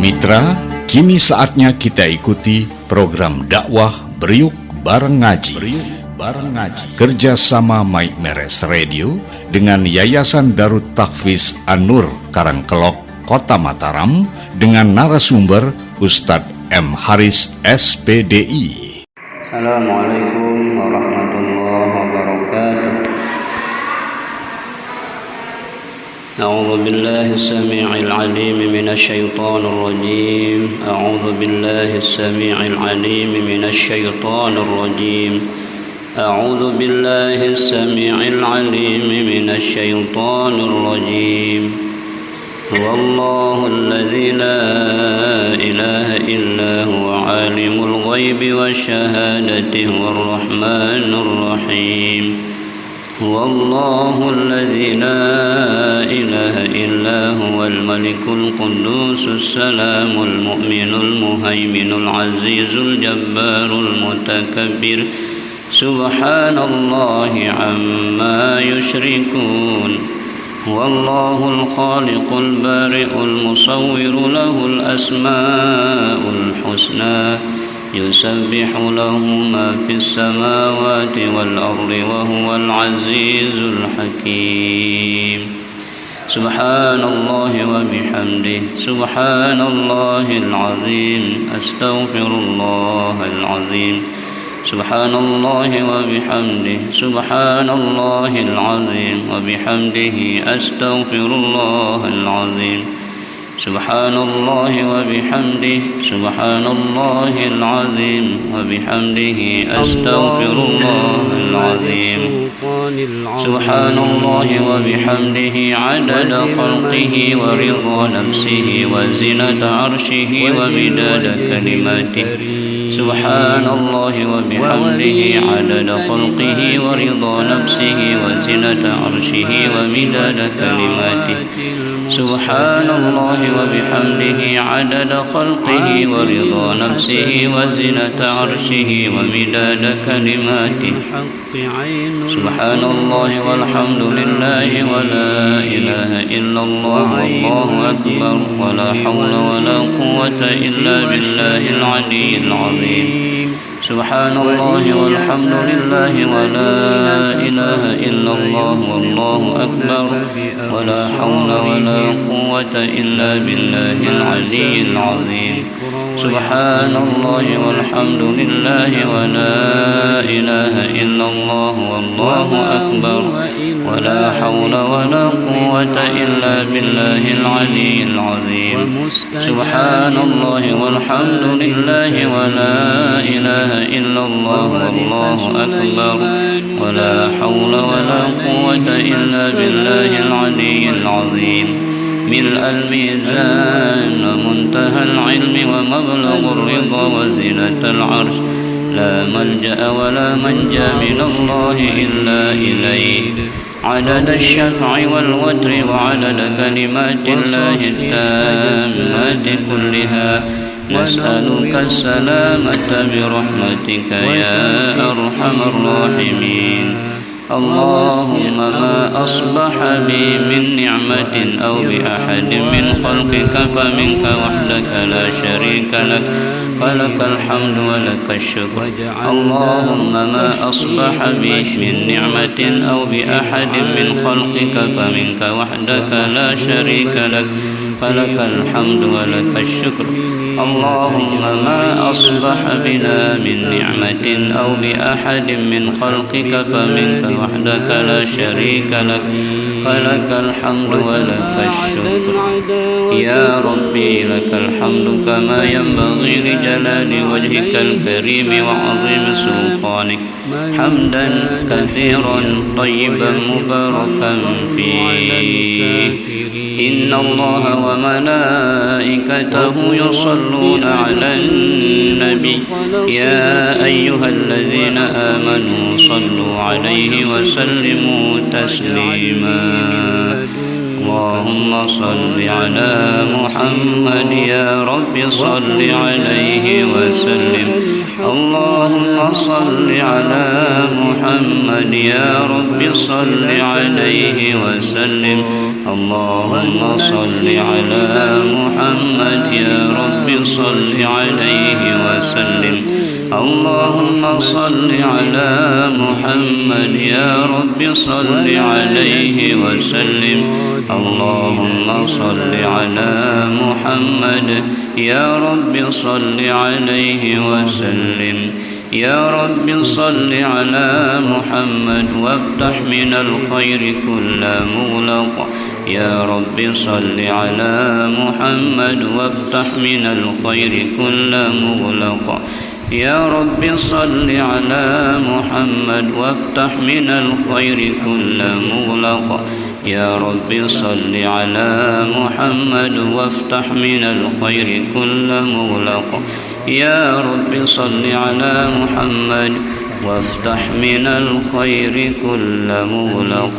Mitra, kini saatnya kita ikuti program dakwah Beriuk Bareng Ngaji. Kerjasama Mike Meres Radio dengan Yayasan Darut Tahfiz An-Nur Karangkelok, Kota Mataram, dengan narasumber Ustadz M. Haris SPDI. Assalamualaikum warahmatullahi wabarakatuh. أعوذ بالله السميع العليم من الشيطان الرجيم أعوذ بالله السميع العليم من الشيطان الرجيم أعوذ بالله السميع العليم من الشيطان الرجيم هو الله الذي لا إله إلا هو عالم الغيب والشهادة هو الرحمن الرحيم هو الله الذي لا إله إلا هو الملك القدوس السلام المؤمن المهيمن العزيز الجبار المتكبر سبحان الله عما يشركون هو الله الخالق البارئ المصور له الأسماء الحسنى يسبح له ما في السماوات والأرض وهو العزيز الحكيم سبحان الله وبحمده سبحان الله العظيم أستغفر الله العظيم سبحان الله وبحمده سبحان الله العظيم وبحمده أستغفر الله العظيم سبحان الله وبحمده سبحان الله العظيم وبحمده أستغفر الله العظيم سبحان الله وبحمده عدد خلقه ورضا نفسه وزنة عرشه ومداد كلماته سبحان الله وبحمده عدد خلقه ورضا نفسه وزنة عرشه ومداد كلماته سبحان الله وبحمده عدد خلقه ورضا نفسه وزنة عرشه ومداد كلماته سبحان الله والحمد لله ولا إله إلا الله والله أكبر ولا حول ولا قوة إلا بالله العلي العظيم سبحان الله والحمد لله ولا إله إلا الله والله أكبر ولا حول ولا قوة إلا بالله العلي العظيم سبحان الله والحمد لله ولا إله إلا الله والله أكبر ولا حول ولا قوة إلا بالله العلي العظيم سبحان الله والحمد لله ولا إله إلا الله والله أكبر ولا حول ولا قوة إلا بالله العلي العظيم ملء الميزان ومنتهى العلم ومبلغ الرضا وزنة العرش لا ملجأ ولا منجا من الله إلا إليه عدد الشفع والوتر وعدد كلمات الله التامات كلها نسألك السلامة برحمتك يا أرحم الراحمين اللهم ما أصبح بي من نعمة أو بأحد من خلقك فمنك وحدك لا شريك لك فلك الحمد ولك الشكر اللهم ما أصبح بي من نعمة أو بأحد من خلقك فمنك وحدك لا شريك لك فلك الحمد ولك الشكر اللهم ما أصبح بنا من نعمة أو بأحد من خلقك فمنك وحدك لا شريك لك فلك الحمد ولك الشكر يا ربي لك الحمد كما ينبغي لجلال وجهك الكريم وعظيم سلطانك حمدا كثيرا طيبا مباركا فيه إن الله وملائكته يصلون على النبي يا أيها الذين آمنوا صلوا عليه وسلموا تسليما اللهم صل على محمد يا رب صل عليه وسلم اللهم صل على محمد يا رب صل عليه وسلم اللهم صل على محمد يا رب صل عليه وسلم اللهم صل على محمد يا رب صل عليه وسلم اللهم صل على محمد يا رب صل عليه وسلم يا رب صل على محمد وافتح من الخير كل مغلق يا رب صل على محمد وافتح من الخير كل مغلق يا رب صل على محمد وافتح من الخير كل مغلق يا رب صل على محمد وافتح من الخير كل مغلق يا رب صل على محمد وافتح من الخير كل مغلق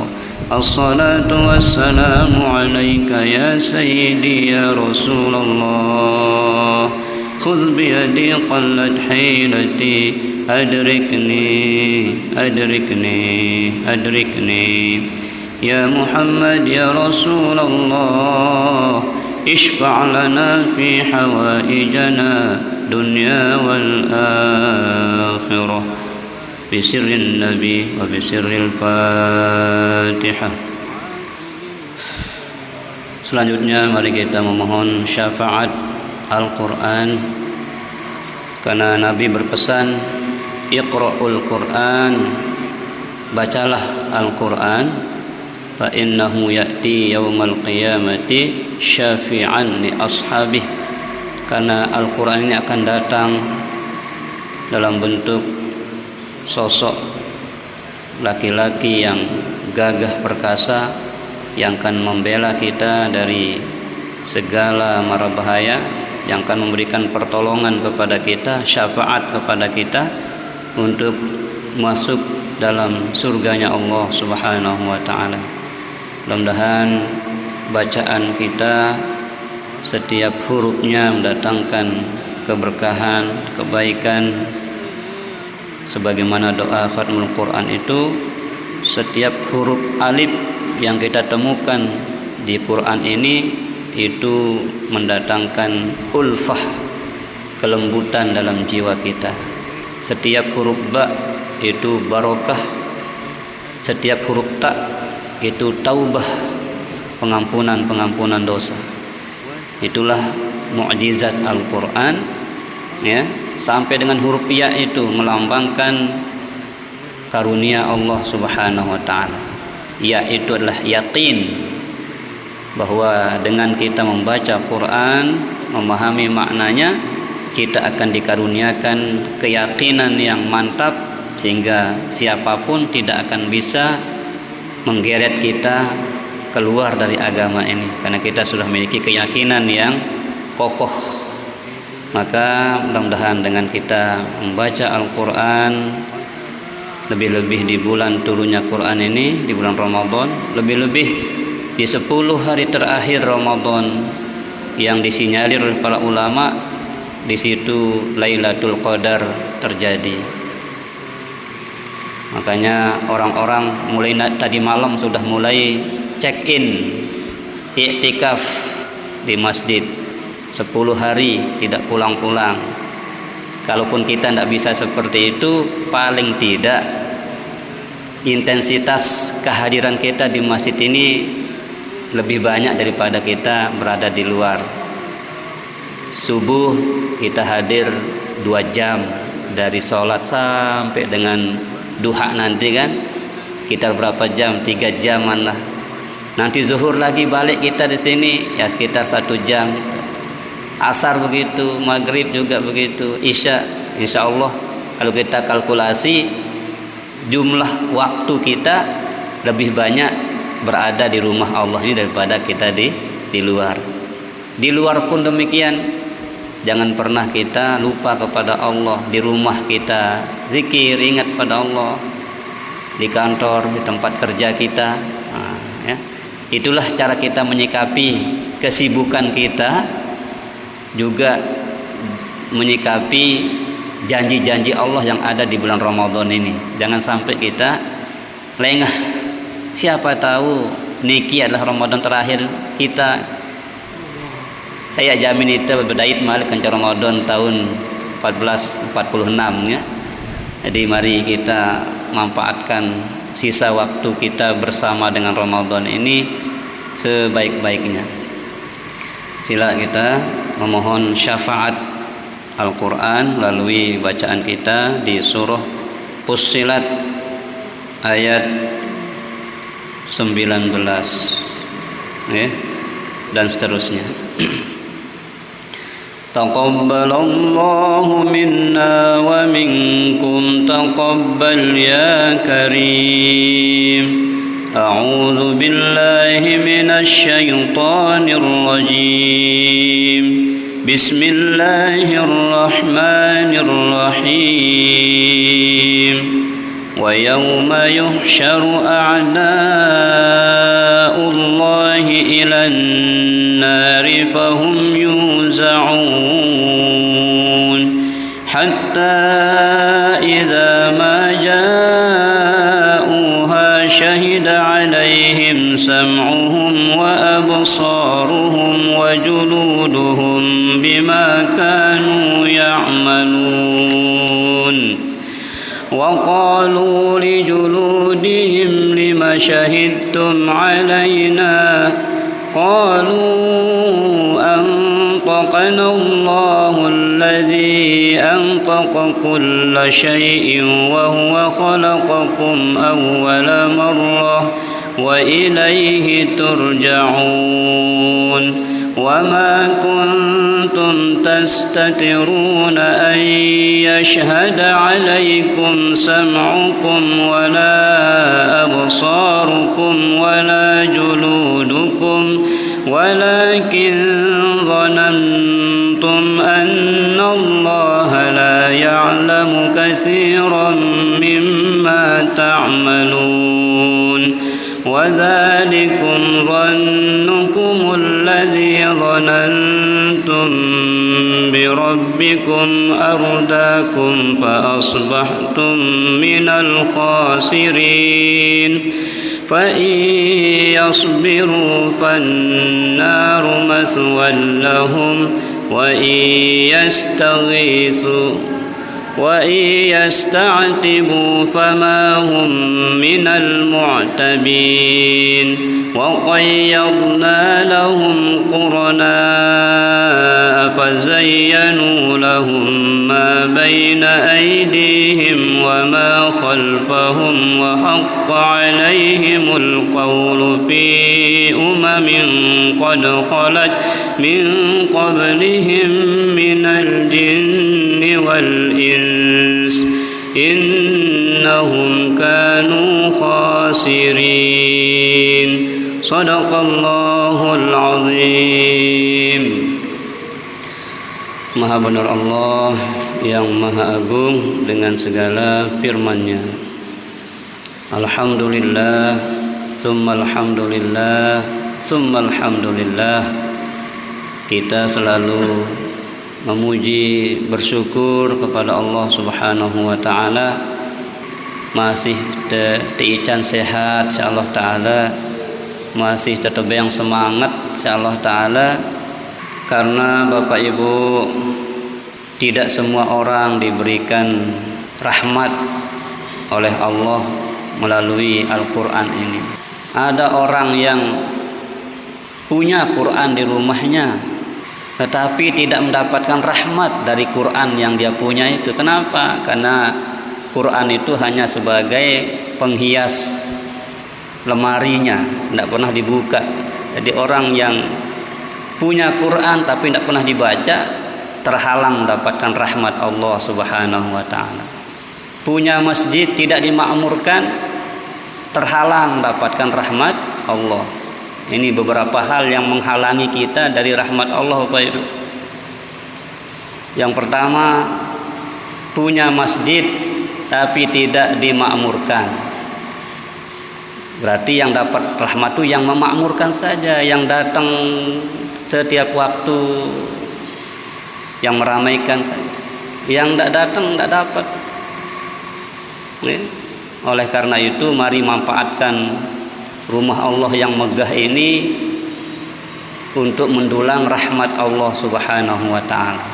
الصلاة والسلام عليك يا سيدي يا رسول الله خذ بيدي قلت حيلتي أدركني أدركني أدركني يا محمد يا رسول الله اشفع لنا في حوائجنا دنيا والآخرة بسر النبي وبسر الفاتحة. Selanjutnya mari kita memohon syafaat Al-Quran, karena Nabi berpesan Iqra'ul Quran, bacalah Al-Quran, fa innahu ya'ti yaumal qiyamati syafi'an li ashabih, karena Al-Quran ini akan datang dalam bentuk sosok laki-laki yang gagah perkasa yang akan membela kita dari segala mara bahaya, yang akan memberikan pertolongan kepada kita, syafaat kepada kita untuk masuk dalam surganya Allah Subhanahu wa taala. Mudah-mudahan bacaan kita setiap hurufnya mendatangkan keberkahan, kebaikan, sebagaimana doa khatmul Quran itu setiap huruf alif yang kita temukan di Quran ini itu mendatangkan ulfah, kelembutan dalam jiwa kita. Setiap huruf ba itu barokah, setiap huruf ta itu taubah, pengampunan dosa. Itulah mukjizat Al-Quran, ya. Sampai dengan huruf ya itu melambangkan karunia Allah Subhanahu wa taala. Ya itu adalah yakin bahwa dengan kita membaca Quran, memahami maknanya, kita akan dikaruniakan keyakinan yang mantap sehingga siapapun tidak akan bisa menggeret kita keluar dari agama ini, karena kita sudah memiliki keyakinan yang kokoh. Maka mudah-mudahan dengan kita membaca Al-Quran, lebih-lebih di bulan turunnya Quran ini, di bulan Ramadan, lebih-lebih di 10 hari terakhir Ramadan yang disinyalir oleh para ulama, di situ Lailatul Qadar terjadi. Makanya orang-orang mulai tadi malam sudah mulai check-in, i'tikaf di masjid 10 hari tidak pulang-pulang. Kalaupun kita tidak bisa seperti itu, paling tidak intensitas kehadiran kita di masjid ini lebih banyak daripada kita berada di luar. Subuh kita hadir 2 jam dari sholat sampai dengan duha nanti kan, sekitar berapa jam? 3 jaman lah. Nanti zuhur lagi balik kita di sini ya sekitar 1 jam. Asar begitu, maghrib juga begitu, isya. Insya Allah kalau kita kalkulasi jumlah waktu kita lebih banyak berada di rumah Allah ini daripada kita di luar. Di luar pun demikian, jangan pernah kita lupa kepada Allah. Di rumah kita zikir, ingat pada Allah. Di kantor, di tempat kerja kita, ya. Itulah cara kita menyikapi kesibukan kita, juga menyikapi janji-janji Allah yang ada di bulan Ramadan ini. Jangan sampai kita lengah. Siapa tahu niki adalah Ramadan terakhir kita. Saya jamin itu berdait malik kanca Ramadan tahun 1446 ya. Jadi mari kita manfaatkan sisa waktu kita bersama dengan Ramadan ini sebaik-baiknya. Sila kita memohon syafaat Al-Quran melalui bacaan kita di surah Fussilat ayat 19 ya, dan seterusnya. Taqabbalallahu minna wa minkum taqabbal ya karim. A'udzu billahi minasy syaithanir rajim. Bismillahirrahmanirrahim. Wa yawma yuhsyaru a'da'ullahi ilan nari fahum yuza'un hatta idza ma ja'uha shahida 'alaihim sam'uhum wa absaruhum wa juluduhum bima kanu ya'malun. وقالوا لجلودهم لم شهدتم علينا قالوا أنطقنا الله الذي أنطق كل شيء وهو خلقكم أول مرة وإليه ترجعون وما كنتم تستترون أن يشهد عليكم سمعكم ولا أبصاركم ولا جلودكم ولكن ظننتم أن الله لا يعلم كثيرا مما تعملون وذلكم ظنكم الذي ظننتم بربكم أرداكم فأصبحتم من الخاسرين فإن يصبروا فالنار مثوى لهم وإن يستعتبوا فما هم من المعتبين وقيضنا لهم قرناء فزينوا لهم ما بين أيديهم وما خلفهم وحق عليهم القول في قد خلت من قبلهم من الجن والإنس إنهم كانوا خاسرين صدق الله العظيم. Maha benar Allah yang Maha Agung dengan segala firman-Nya. Alhamdulillah, summa alhamdulillah, summa alhamdulillah. Kita selalu memuji, bersyukur kepada Allah Subhanahu wa taala, masih diican sehat insyaallah taala, masih tetap yang semangat insyaallah taala. Karena Bapak Ibu, tidak semua orang diberikan rahmat oleh Allah melalui Al-Quran ini. Ada orang yang punya Quran di rumahnya, tetapi tidak mendapatkan rahmat dari Quran yang dia punya itu. Kenapa? Karena Quran itu hanya sebagai penghias lemarinya, tidak pernah dibuka. Jadi orang yang punya Quran tapi tidak pernah dibaca, terhalang mendapatkan rahmat Allah Subhanahu wa taala. Punya masjid tidak dimakmurkan, terhalang mendapatkan rahmat Allah. Ini beberapa hal yang menghalangi kita dari rahmat Allah, Bapak Ibu. Yang pertama, punya masjid tapi tidak dimakmurkan. Berarti yang dapat rahmat itu yang memakmurkan saja, yang datang setiap waktu, yang meramaikan saja. Yang tidak datang tidak dapat. Oleh karena itu mari manfaatkan rumah Allah yang megah ini untuk mendulang rahmat Allah Subhanahu wa taala.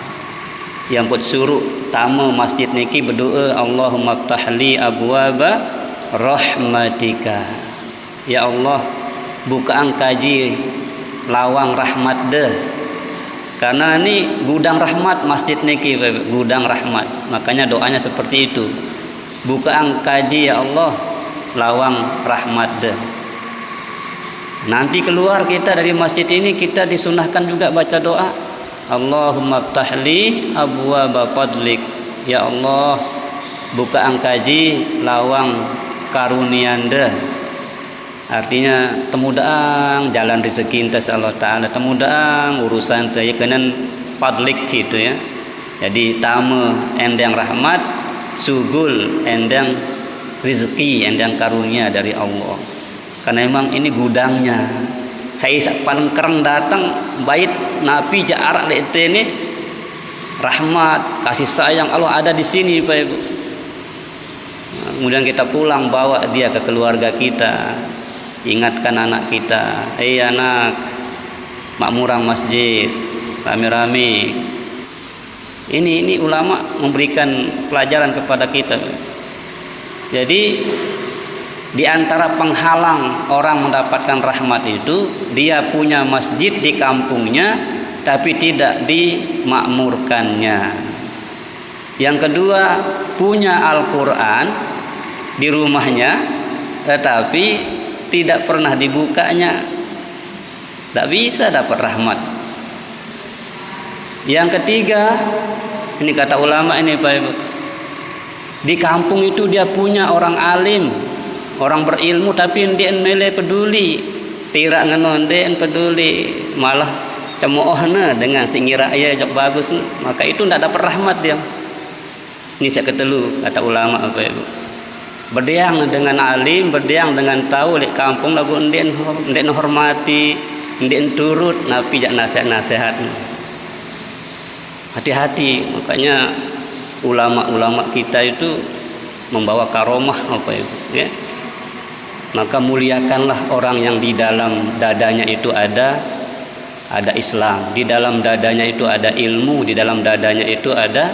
Yang pun suruh tamu masjid niki berdoa, Allahumma ftahli abwaba rahmatika. Ya Allah, bukaan kaji lawang rahmat deh. Karena ini gudang rahmat masjid niki, gudang rahmat. Makanya doanya seperti itu. Bukaan kaji ya Allah, lawang rahmat deh. Nanti keluar kita dari masjid ini, kita disunahkan juga baca doa, Allahumma ftahli abwaba fadlik. Ya Allah, bukaan kaji lawang karunianda. Artinya temudaang jalan rezeki entes Allah Ta'ala, temudaang urusan teh kenan fadlik gitu ya. Jadi tamu endang rahmat, sugul endang rezeki, endang karunia dari Allah. Karena memang ini gudangnya. Saya paling keren datang bait Nabi jarak ini rahmat, kasih sayang Allah ada di sini Pak Ibu. Kemudian kita pulang bawa dia ke keluarga kita. Ingatkan anak kita, anak, makmuran masjid, rame-rame. Ini ulama memberikan pelajaran kepada kita. Jadi di antara penghalang orang mendapatkan rahmat itu, dia punya masjid di kampungnya tapi tidak dimakmurkannya. Yang kedua, punya Al-Quran di rumahnya tetapi tidak pernah dibukanya, tak bisa dapat rahmat. Yang ketiga, ini kata ulama ini Pak Ibu, di kampung itu dia punya orang alim, orang berilmu, tapi dia mele peduli, tirak ngenonde peduli, malah cemoohna dengan singira ya jok bagus, maka itu tidak dapat rahmat dia. Ini saya ketelu kata ulama Pak Ibu. Berdiang dengan alim, berdiang dengan tahu di kampung lagu ndek hormati, ndek turut napi jak nasihat-nasihat. Hati-hati, makanya ulama-ulama kita itu membawa karomah apa Ibu, ya. Maka muliakanlah orang yang di dalam dadanya itu ada Islam, di dalam dadanya itu ada ilmu, di dalam dadanya itu ada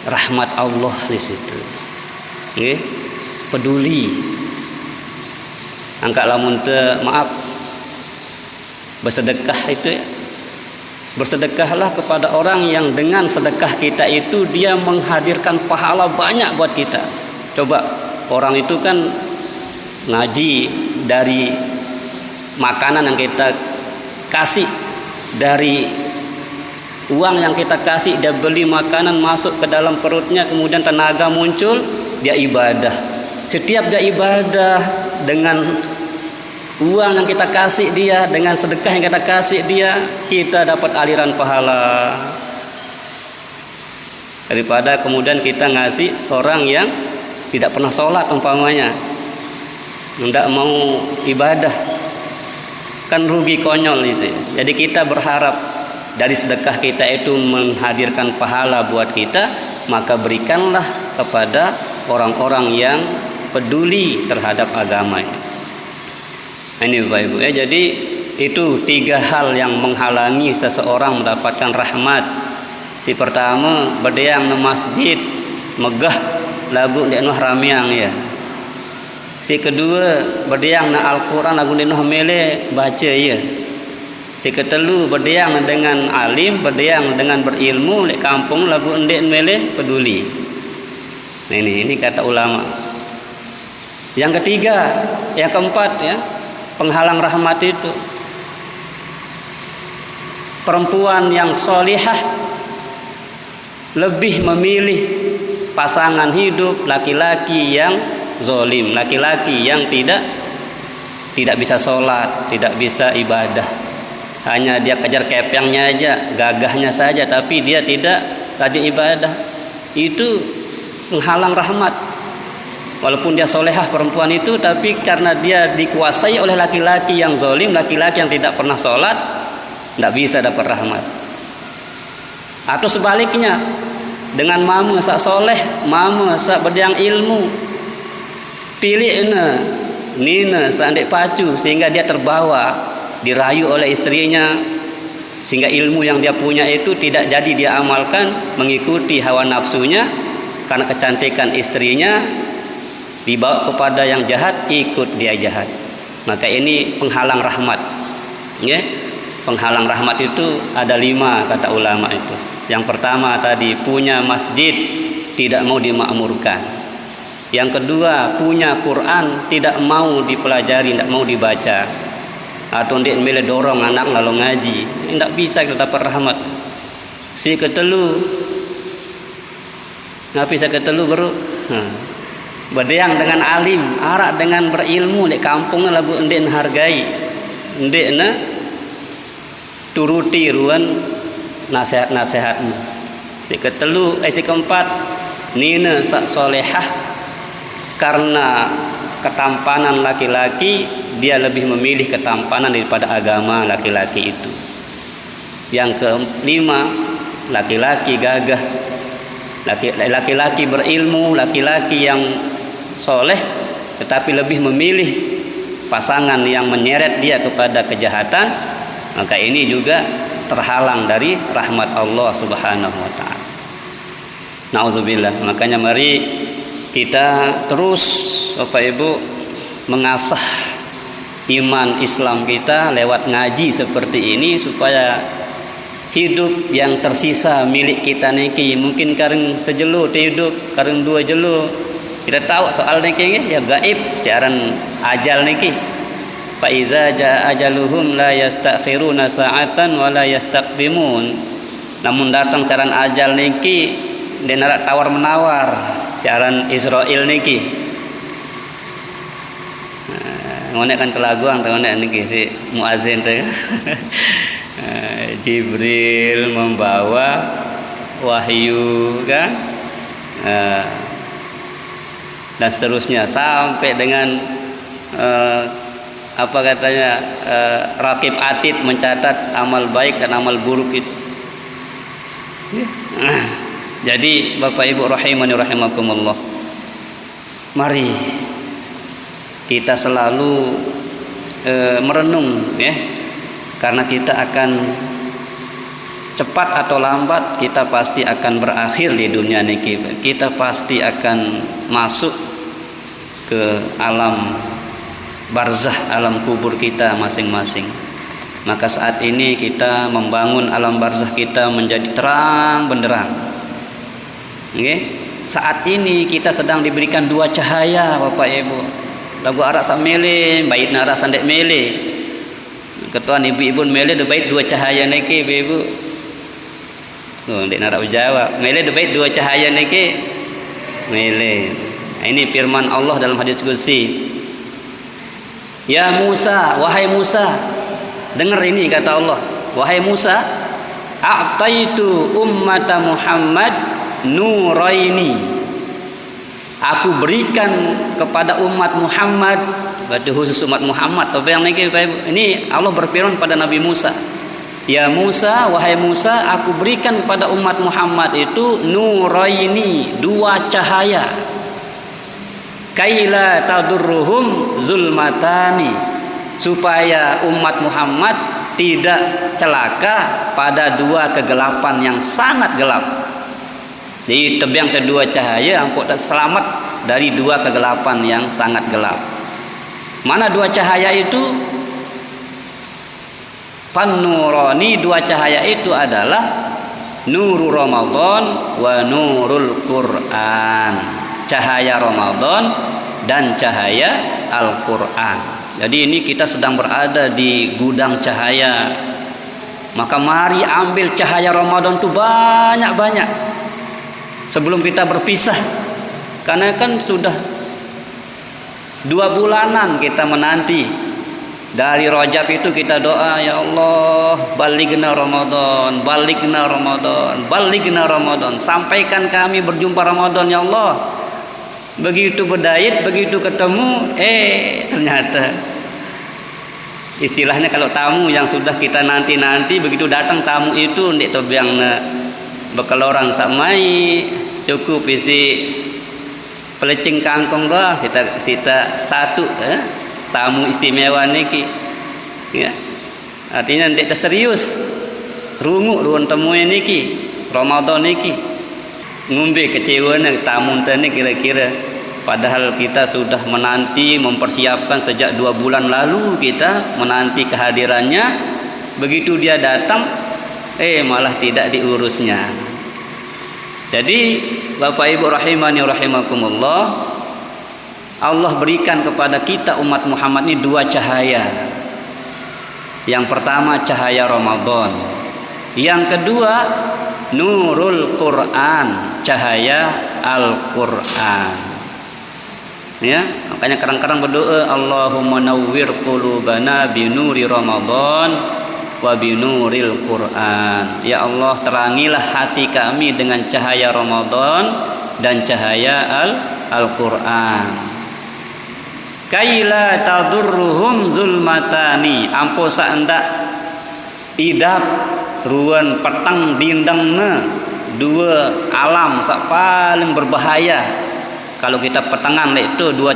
rahmat Allah di situ. Ya. Peduli. Angkat lamun maaf bersedekah itu ya. Bersedekahlah kepada orang yang dengan sedekah kita itu dia menghadirkan pahala banyak buat kita. Coba orang itu kan ngaji dari makanan yang kita kasih, dari uang yang kita kasih, dia beli makanan masuk ke dalam perutnya, kemudian tenaga muncul, dia ibadah. Setiap dia ibadah dengan uang yang kita kasih dia, dengan sedekah yang kita kasih dia, kita dapat aliran pahala. Daripada kemudian kita ngasih orang yang tidak pernah sholat umpamanya, tidak mau ibadah, kan rugi konyol itu. Jadi kita berharap dari sedekah kita itu menghadirkan pahala buat kita, maka berikanlah kepada orang-orang yang peduli terhadap agama. Ini Bapak Ibu ya. Jadi itu 3 hal yang menghalangi seseorang mendapatkan rahmat. Si pertama berdiam di masjid megah lagu di ramiang ya. Si kedua berdiam na Al-Quran lagu di mele baca ya. Si ketelu berdiam dengan alim, berdiam dengan berilmu di kampung lagu ndek mele peduli. Nah, ini kata ulama. Yang ketiga, yang keempat ya, penghalang rahmat itu perempuan yang solihah lebih memilih pasangan hidup laki-laki yang zolim, laki-laki yang tidak bisa sholat, tidak bisa ibadah, hanya dia kejar kepengnya aja, gagahnya saja, tapi dia tidak rajin ibadah. Itu penghalang rahmat. Walaupun dia solehah perempuan itu, tapi karena dia dikuasai oleh laki-laki yang zalim, laki-laki yang tidak pernah sholat, tidak bisa dapat rahmat. Atau sebaliknya, dengan mama sak soleh, mama sak berdang ilmu, pilih nina sandek pacu, sehingga dia terbawa, dirayu oleh istrinya, sehingga ilmu yang dia punya itu tidak jadi dia amalkan, mengikuti hawa nafsunya karena kecantikan istrinya, dibawa kepada yang jahat, ikut dia jahat. Maka ini penghalang rahmat, ya. Penghalang rahmat itu ada 5 kata ulama itu. Yang pertama tadi, punya masjid tidak mau dimakmurkan. Yang kedua, punya Quran tidak mau dipelajari, tidak mau dibaca. Atau ndik mele dorong anak lalu ngaji, tidak bisa kita dapat rahmat. Si ketelu, ngapi saya ketelu baru berdiang dengan alim, arak dengan berilmu di kampung lagu ndik hargai, ndik turuti ruan nasihat-nasihatmu. Si keempat, nina sak solehah, karena ketampanan laki-laki dia lebih memilih ketampanan daripada agama laki-laki itu. Yang kelima, laki-laki gagah, laki-laki berilmu, laki-laki yang soleh, tetapi lebih memilih pasangan yang menyeret dia kepada kejahatan, maka ini juga terhalang dari rahmat Allah Subhanahu wa taala. Nauzubillah. Makanya mari kita terus Bapak Ibu mengasah iman Islam kita lewat ngaji seperti ini, supaya hidup yang tersisa milik kita niki, mungkin kareng sejelo hidup, kareng 2 jelo. Kita tahu soal niki ya gaib, siaran ajal niki. Fa idza jaa ajaluhum la yastakhiruna sa'atan wa la yastaqdimun. Namun datang siaran ajal niki denara tawar menawar, siaran Israel niki. Ngonek kan telaguang ngonek niki si muazin teh. Jibril membawa wahyu kan, dan seterusnya sampai dengan apa katanya, Raqib Atid mencatat amal baik dan amal buruk itu. Jadi Bapak Ibu rahimani rahimakumullah, mari kita selalu merenung ya, karena kita akan cepat atau lambat kita pasti akan berakhir di dunia niki. Kita pasti akan masuk ke alam barzah, alam kubur kita masing-masing. Maka saat ini kita membangun alam barzah kita menjadi terang benderang. Okay? Saat ini kita sedang diberikan 2 cahaya Bapak Ibu. Lagu arak sak mele, bait nara sandek mele. Ketuan ibu-ibu mele de bait 2 cahaya niki ibu-ibu. Oh, ndek nara jawab. Mele de bait 2 cahaya niki. Mele. Nah, ini firman Allah dalam hadis qudsi. Ya Musa, wahai Musa, dengar ini kata Allah, wahai Musa, a'taitu ummata Muhammad nuraini. Aku berikan kepada umat Muhammad, berarti khusus umat Muhammad. Tapi yang ini Allah berfirman pada Nabi Musa, ya Musa, wahai Musa, aku berikan kepada umat Muhammad itu nuraini, 2 cahaya. Kaila tadurruhum zulmatani, supaya umat Muhammad tidak celaka pada 2 kegelapan yang sangat gelap. Jadi tebiang 2 cahaya ampun selamat dari 2 kegelapan yang sangat gelap. Mana 2 cahaya itu? Pan-nurani, 2 cahaya itu adalah nuru Ramadan wa nurul Quran. Cahaya Ramadan dan cahaya Al-Quran. Jadi ini kita sedang berada di gudang cahaya. Maka mari ambil cahaya Ramadan itu banyak-banyak sebelum kita berpisah. Karena kan sudah 2 bulanan kita menanti. Dari Rajab itu kita doa, ya Allah, balighna Ramadan, balighna Ramadan, balighna Ramadan. Sampaikan kami berjumpa Ramadan ya Allah. Begitu berdait, begitu ketemu, ternyata istilahnya kalau tamu yang sudah kita nanti begitu datang tamu itu ndik tobiang bekeloran samai cukup isi pelecing kangkong doang sita satu tamu istimewa niki ya. Artinya ndik serius rungu ruang temu niki Ramadan niki ngombe kecewa nang tamu tani kira-kira padahal kita sudah menanti mempersiapkan sejak 2 bulan lalu kita menanti kehadirannya. Begitu dia datang malah tidak diurusnya. Jadi Bapak Ibu rahimani rahimakumullah, Allah berikan kepada kita umat Muhammad ini 2 cahaya. Yang pertama cahaya Ramadan, yang kedua nurul Quran, cahaya Al-Quran. Ya, makanya kadang-kadang berdoa Allahumma nawwir qulubana binuri Ramadan wa binuril Quran. Ya Allah, terangilah hati kami dengan cahaya Ramadan dan cahaya Al-Quran. Kaila tadurruhum zulmatani, ampo saendak idap ruan petang dindangna 2 alam sak paling berbahaya. Kalau kita petangan itu dua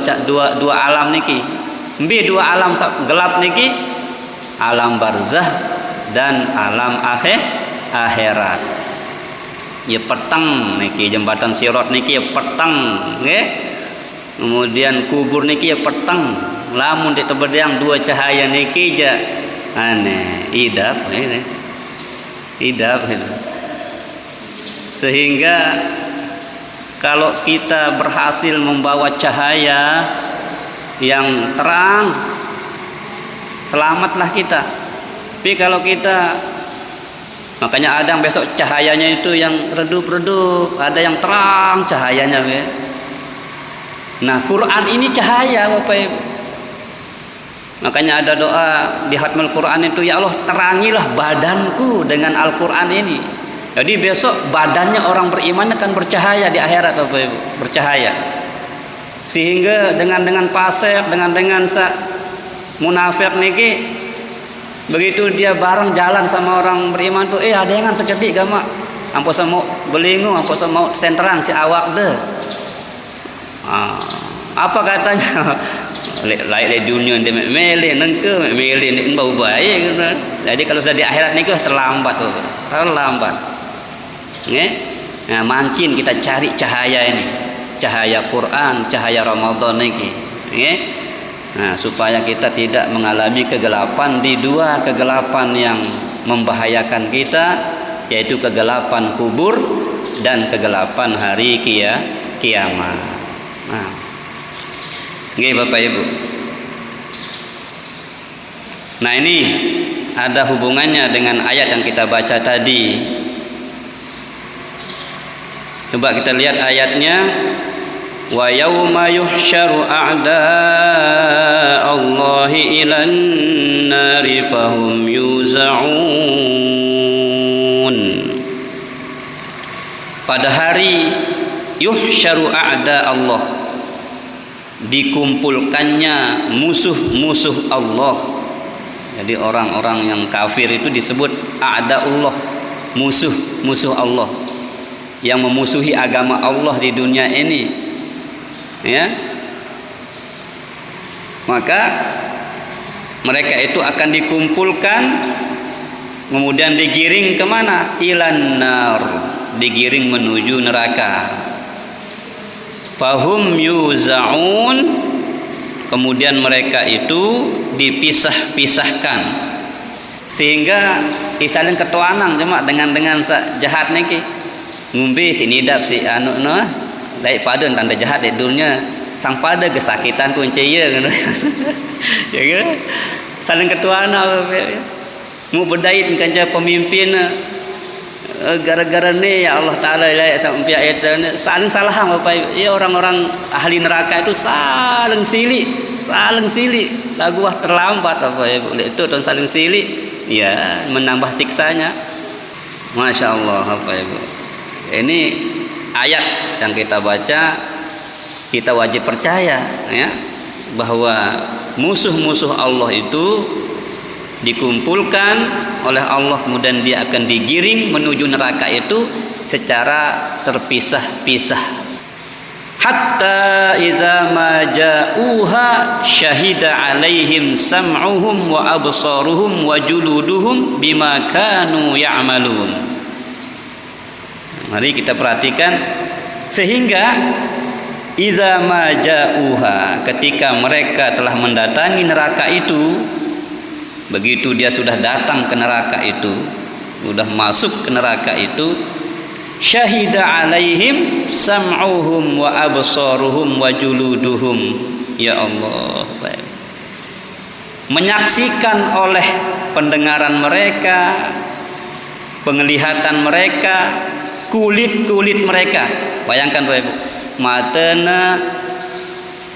alam niki. Mbi 2 alam gelap niki, alam barzah dan alam akhirat. Ya petang niki jembatan Sirat niki ya petang nggih. Kemudian kubur niki ya petang. Lamun dik tebedang 2 cahaya niki ja idap ini. Idap itu. Sehingga kalau kita berhasil membawa cahaya yang terang, selamatlah kita. Tapi kalau kita, makanya ada yang besok cahayanya itu yang redup-redup, ada yang terang cahayanya. Nah, Quran ini cahaya Bapak Ibu. Makanya ada doa di Khatmul Quran itu, ya Allah terangilah badanku dengan Al-Quran ini. Jadi besok badannya orang beriman akan bercahaya di akhirat Bapak Ibu, bercahaya. Sehingga dengan fasik, dengan munafik niki, begitu dia bareng jalan sama orang beriman tuh, ada yang seketik gama, ampo sama belingu, ampo sama senterang si awak deh. Apa katanya? Lain dunia dia mele nengke mele bau baik. Jadi kalau sudah di akhirat niki terlambat tuh, terlambat. Nah, makin kita cari cahaya ini, cahaya Quran, cahaya Ramadan ini, nah, supaya kita tidak mengalami kegelapan di 2 kegelapan yang membahayakan kita, yaitu kegelapan kubur dan kegelapan hari kiamat. Nah, Bapak Ibu. Nah, ini ada hubungannya dengan ayat yang kita baca tadi. Coba kita lihat ayatnya. Wa yauma yuhsyaru a'da'allahi ilan nari fahum yuza'un. Pada hari yuhsyaru a'da'allah, dikumpulkannya musuh-musuh Allah. Jadi orang-orang yang kafir itu disebut a'da'ullah, musuh-musuh Allah, yang memusuhi agama Allah di dunia ini, ya. Maka mereka itu akan dikumpulkan, kemudian digiring kemana? Ilan nar, digiring menuju neraka. Fahum yuza'un, kemudian mereka itu dipisah-pisahkan, sehingga isaling ketuanang cuma dengan jahat niki. Ngumbi si nidap si anu no daripada tanda jahat di dunia sang pada kesakitan kunci ya kan. Ya kan saling ketuana mu berdait kanca pemimpin gara-gara ni ya Allah taala ya sampai ayat saling salah Bapak ya. Orang-orang ahli neraka itu saling silik lagu terlambat Bapak Ibu itu dan saling silik ya menambah siksanya. Masya Allah Bapak Ibu. Ini ayat yang kita baca kita wajib percaya ya bahwa musuh-musuh Allah itu dikumpulkan oleh Allah, kemudian dia akan digiring menuju neraka itu secara terpisah-pisah. Hatta idza ma ja'uha syahida 'alaihim sam'uhum wa absaruhum wa juluduhum bima kanu ya'malun. Mari kita perhatikan, sehingga idza ma ja'uha, ketika mereka telah mendatangi neraka itu, begitu dia sudah datang ke neraka itu, sudah masuk ke neraka itu, syahida alaihim sam'uhum wa absaruhum wa juluduhum. Ya Allah, menyaksikan oleh pendengaran mereka, penglihatan mereka, kulit-kulit mereka. Bayangkan Bapak Ibu, matana,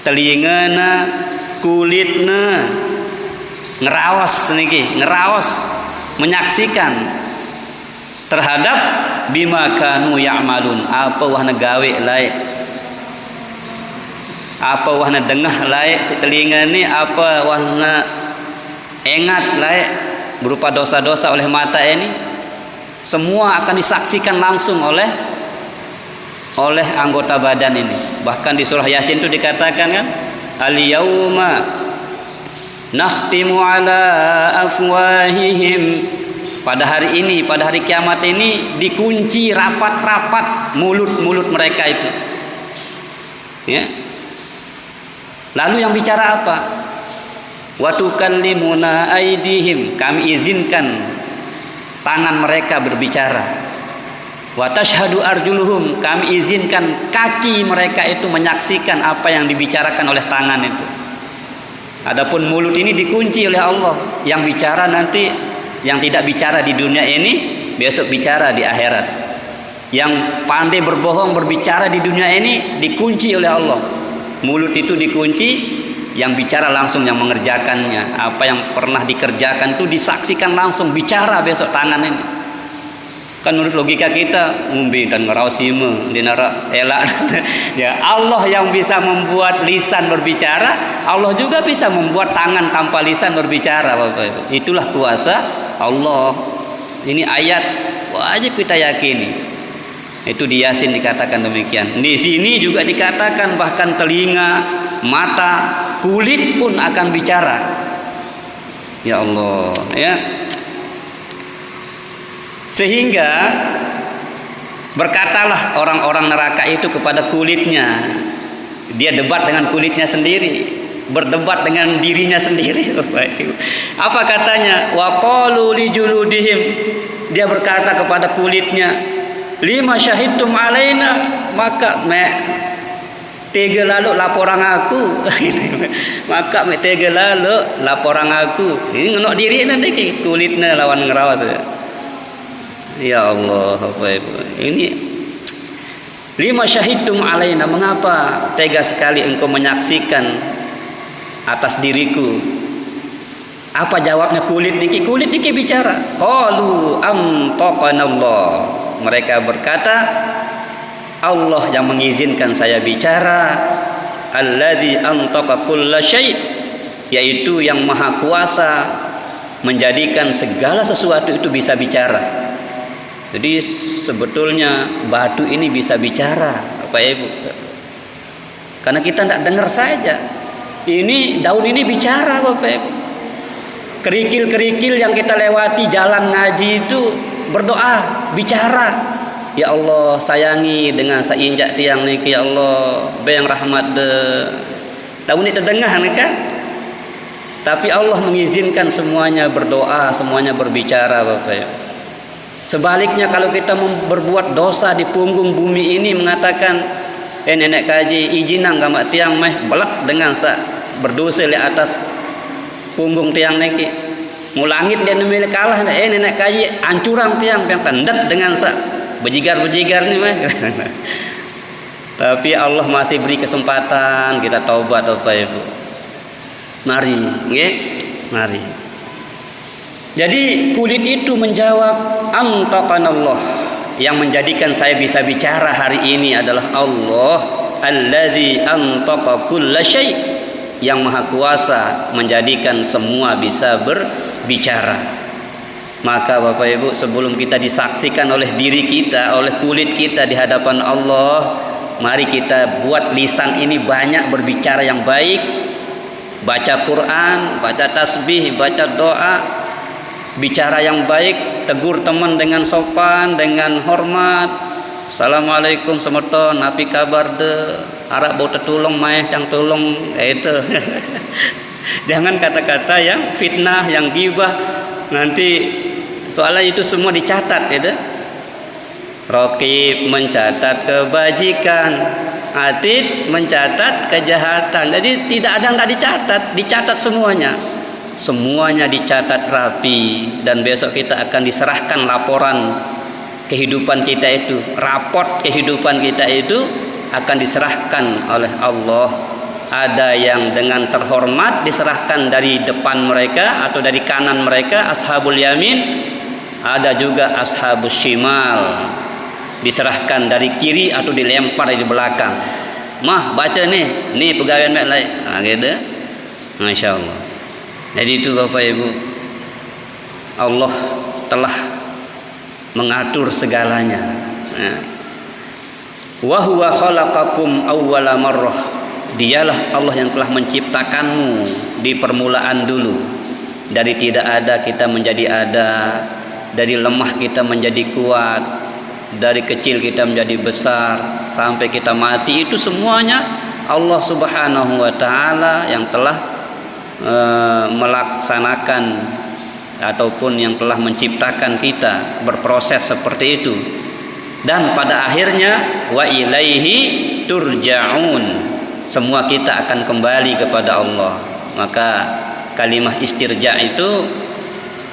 telingana, kulitna ngerawas niki, ngerawas, menyaksikan terhadap bima kanu ya'malun, apa wahna gawe laik, apa wahna dengah laik si telinga ni, apa wahna engat laik berupa dosa-dosa oleh mata ini, semua akan disaksikan langsung oleh anggota badan ini. Bahkan di surah Yasin itu dikatakan kan, al-yauma nakhtimu ala afwahihim, pada hari ini, pada hari kiamat ini dikunci rapat-rapat mulut-mulut mereka itu. Ya. Lalu yang bicara apa? Wa tukallimuna aydihim, kami izinkan tangan mereka berbicara. Wa tashhadu arjuluhum, kami izinkan kaki mereka itu menyaksikan apa yang dibicarakan oleh tangan itu. Adapun mulut ini dikunci oleh Allah, yang bicara nanti, yang tidak bicara di dunia ini besok bicara di akhirat. Yang pandai berbohong berbicara di dunia ini dikunci oleh Allah. Mulut itu dikunci, yang bicara langsung yang mengerjakannya. Apa yang pernah dikerjakan itu disaksikan langsung, bicara besok tangan ini. Kan menurut logika kita, umbi dan ngerausime di neraka elak. Ya, Allah yang bisa membuat lisan berbicara, Allah juga bisa membuat tangan tanpa lisan berbicara, Bapak Ibu. Itulah kuasa Allah. Ini ayat wajib kita yakini. Itu di Yasin dikatakan demikian. Di sini juga dikatakan bahkan telinga, mata, kulit pun akan bicara. Ya Allah, ya. Sehingga berkatalah orang-orang neraka itu kepada kulitnya. Dia debat dengan kulitnya sendiri, berdebat dengan dirinya sendiri. Apa katanya? Wa qalu li juludihim, dia berkata kepada kulitnya, lima syahidtum alaina, maka tega lalu laporan aku. Maka tega lalu laporan aku. Ini ngenok diri nanti kulitnya lawan ngerawas. Ya Allah, apa Ibu? Ini lima syahidtum alaina, mengapa tega sekali engkau menyaksikan atas diriku? Apa jawabnya kulit niki? Kulit niki bicara. Qalu antaqanallah. Mereka berkata, Allah yang mengizinkan saya bicara. Alladzi antaqa kulla syai', yaitu yang maha kuasa menjadikan segala sesuatu itu bisa bicara. Jadi sebetulnya batu ini bisa bicara, Bapak Ibu. Karena kita tidak dengar saja. Ini daun ini bicara, Bapak Ibu. Kerikil-kerikil yang kita lewati jalan ngaji itu berdoa, bicara. Ya Allah, sayangi dengan sainjak tiang niki, ya Allah, bayang rahmat de. Daun ini terdengar kan? Tapi Allah mengizinkan semuanya berdoa, semuanya berbicara, Bapak Ibu. Sebaliknya kalau kita berbuat dosa di punggung bumi ini, mengatakan nenek kaji izinang gamak tiang meh belak dengan berdosa di atas punggung tiang niki, mulangit dia nemil kalah nenek kaji ancurang tiang yang tendet dengan bejigar-bejigar nih meh. Tapi Allah masih beri kesempatan kita taubat, Bapak Ibu. Mari, nggih, mari. Jadi kulit itu menjawab, antaqanallah, yang menjadikan saya bisa bicara hari ini adalah Allah. alladzi antaqa kulla syai', yang maha kuasa menjadikan semua bisa berbicara. Maka Bapak Ibu, sebelum kita disaksikan oleh diri kita, oleh kulit kita di hadapan Allah, mari kita buat lisan ini banyak berbicara yang baik, baca Quran, baca tasbih, baca doa, bicara yang baik, tegur teman dengan sopan, dengan hormat. Assalamualaikum semeton, api kabar de, harap bau tertulung maeh cang tulung, itu. Jangan kata-kata yang fitnah, yang ghibah, nanti soalnya itu semua dicatat, gitu. Raqib mencatat kebajikan, Atid mencatat kejahatan. Jadi tidak ada yang tidak dicatat, dicatat semuanya. Semuanya dicatat rapi, dan besok kita akan diserahkan laporan kehidupan kita itu, raport kehidupan kita itu akan diserahkan oleh Allah. Ada yang dengan terhormat diserahkan dari depan mereka atau dari kanan mereka, ashabul yamin. Ada juga ashabus shimal, diserahkan dari kiri atau dilempar di belakang. Mah baca nih pegawai mek lain. Nah, gitu. Masya Allah. Jadi itu Bapak Ibu, Allah telah mengatur segalanya. Wa huwa khalaqakum awwala marrah. Dialah Allah yang telah menciptakanmu di permulaan dulu. Dari tidak ada kita menjadi ada, dari lemah kita menjadi kuat, dari kecil kita menjadi besar, sampai kita mati. Itu semuanya Allah Subhanahu wa taala yang telah melaksanakan ataupun yang telah menciptakan kita berproses seperti itu. Dan pada akhirnya wa ilaihi turja'un, semua kita akan kembali kepada Allah. Maka kalimat istirja itu